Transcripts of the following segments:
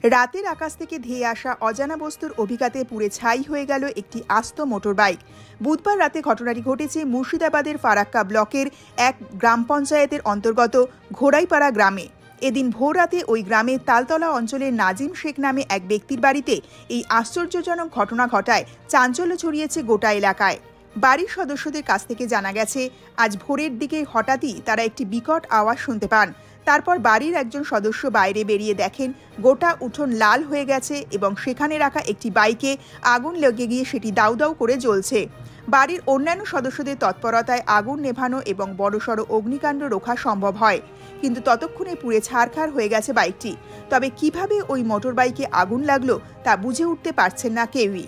রাতের আকাশ থেকে ধেয়ে আসা অজানা বস্তুর অভিঘাতে পুড়ে ছাই হয়ে গেল একটি আস্ত মোটরবাইক। বুধবার রাতে ঘটনাটি ঘটেছে মুর্শিদাবাদের ফারাক্কা ব্লকের এক গ্রাম পঞ্চায়েতের অন্তর্গত ঘোড়াইপাড়া গ্রামে। এদিন ভোর রাতে ওই গ্রামের তালতলা অঞ্চলের নাজিম শেখ নামে এক ব্যক্তির বাড়িতে এই আশ্চর্যজনক ঘটনা ঘটায় চাঞ্চল্য ছড়িয়েছে গোটা এলাকায়। বাড়ির সদস্যদের কাছ থেকে জানা গেছে, আজ ভোরের দিকে হঠাৎই তারা একটি বিকট আওয়াজ শুনতে পান। তারপর বাড়ির একজন সদস্য বাইরে বেরিয়ে দেখেন গোটা উঠোন লাল হয়ে গেছে এবং সেখানে রাখা একটি বাইকে আগুন লেগে গিয়ে সেটি দাউ দাউ করে জ্বলছে। বাড়ির অন্যান্য সদস্যদের তৎপরতায় আগুন নেভানো এবং বড়সড় অগ্নিকাণ্ড রোখা সম্ভব হয়, কিন্তু ততক্ষণে পুড়ে ছারখার হয়ে গেছে বাইকটি। তবে কিভাবে ওই মোটর বাইকে আগুন লাগলো তা বুঝে উঠতে পারছেন না কেউই।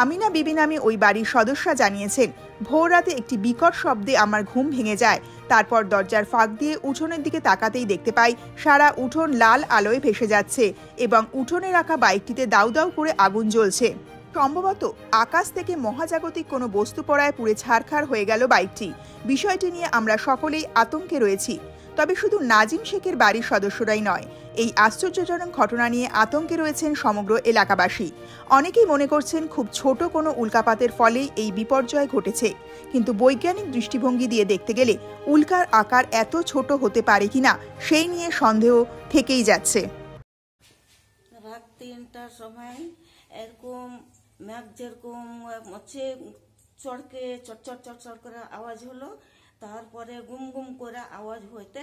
আমিনা বিবি নামে ওই বাড়ির সদস্যা জানিয়েছেন, ভোর রাতে একটি বিকট শব্দে আমার ঘুম ভেঙে যায়। তারপর দরজার ফাঁক দিয়ে উঠোনের দিকে তাকাতেই দেখতে পাই সারা উঠোন লাল আলোয় ভেসে যাচ্ছে এবং উঠোনে রাখা বাইকটিতে দাউ দাউ করে আগুন জ্বলছে। সম্ভবত আকাশ থেকে মহাজাগতিক কোনো বস্তু পড়ায় পুড়ে ছারখার হয়ে গেল বাইকটি। বিষয়টি নিয়ে আমরা সকলেই আতঙ্কে রয়েছি। তবে শুধু নাজিম শেখের বাড়ির সদস্যরাই নয়, এই আশ্চর্যজনক ঘটনা নিয়ে আতঙ্কে রয়েছেন সমগ্র এলাকাবাসী। অনেকেই মনে করছেন খুব ছোট কোনো উল্কাপাতের ফলেই এই বিপর্যয় ঘটেছে, কিন্তু বৈজ্ঞানিক দৃষ্টিভঙ্গি দিয়ে দেখতে গেলে উল্কার আকার এত ছোট হতে পারে কিনা সেই নিয়ে সন্দেহ থেকেই যাচ্ছে। রাত ৩টার সময় এরকম ম্যাঘ যেরকম হচ্ছে চড়কে চড় করে আওয়াজ হলো। তারপরে গুম গুম করে আওয়াজ হইতে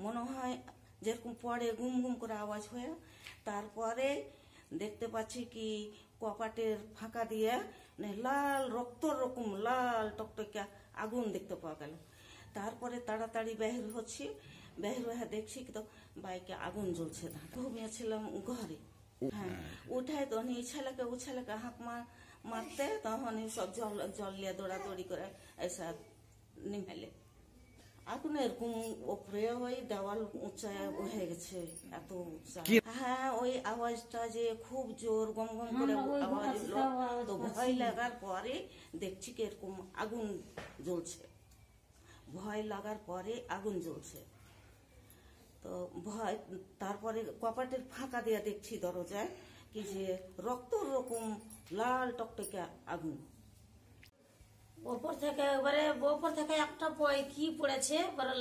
মনে হয় যেরকম পরে গুম গুম করে আওয়াজ হয়ে তারপরে দেখতে পাচ্ছি কি কপাটের ফাঁকা দিয়ে লাল রক্ত রকম লাল টকটকে আগুন দেখতে পাওয়া গেল। তারপরে তাড়াতাড়ি বের হচ্ছি, বের হয়ে দেখছি তো বাইকে আগুন জ্বলছে না। ঘুমিয়েছিলাম ঘরে। হ্যাঁ, উঠায় তখন ও ছেলেকে হাঁক মারতে তখন সব জল নিয়ে দৌড়াদৌড়ি করে এসে নিমেলে আগুন এরকম উপরে ওই দেওয়াল উঁচা হয়ে গেছে, এত উঁচা। হ্যাঁ, ওই আওয়াজটা যে খুব জোর গম গম করে আওয়াজ হলো, তো ভয় লাগার পরে দেখছি কি এরকম আগুন জ্বলছে। ভয় লাগার পরে আগুন জ্বলছে, তো ভয় তারপরে কপাটের ফাঁকা দিয়ে দেখছি দরজায় কি যে রক্ত রকম লাল টকটকে আগুন। ওপর থেকে একটা কি পড়েছে,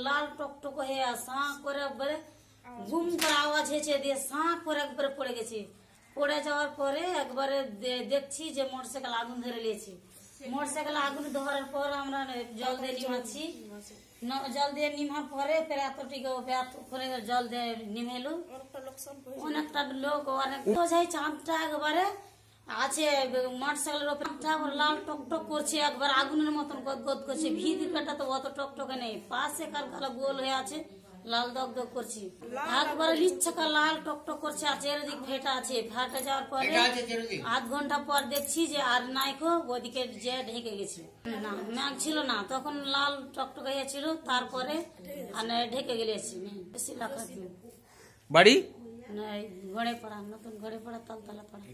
লাল টকটক হয়ে সাঁ করে একবারে গুম করে আওয়াজ হয়েছে, দিয়ে সাঁ করে একবারে পড়ে গেছে। পড়ে যাওয়ার পরে একবারে দেখছি যে মোটরসাইকেল আগুন ধরে নিয়েছি। মোটরসাইকেল আগুন ধরার পর আমরা জল দিয়ে নিমাচ্ছি। জল দিয়ে নিমার পরে ফের এতটিকে জল দিয়ে নিমেলু। অনেকটা লোক অনেক চাঁদটা একবারে আছে মোটরসাইকেলের ওপরে লাল টকটক করছে, একবার আগুনের মতন গদগদ করছে। ভিতরটা তো অত টকটকে নেই, পাশে কারখানা গোল হয়ে আছে, লাল দগ দগ করছে, একবার লিচ্ছাকা লাল টকটক করছে। আর চারিদিক ফেটা আছে। ফেটে যাওয়ার পরে আধ ঘন্টা পর দেখছি যে আর নাইকো, ওদিকে যে ঢেকে গেছে। না, ম্যাঘ ছিল না তখন, লাল টকটক হয়েছিল। তারপরে ঢেকে গেছে। বেশি লাখ বাড়ি ঘড়ে পাড়া, নতুন ঘড়ে পাড়া, তালতলা পাড়া।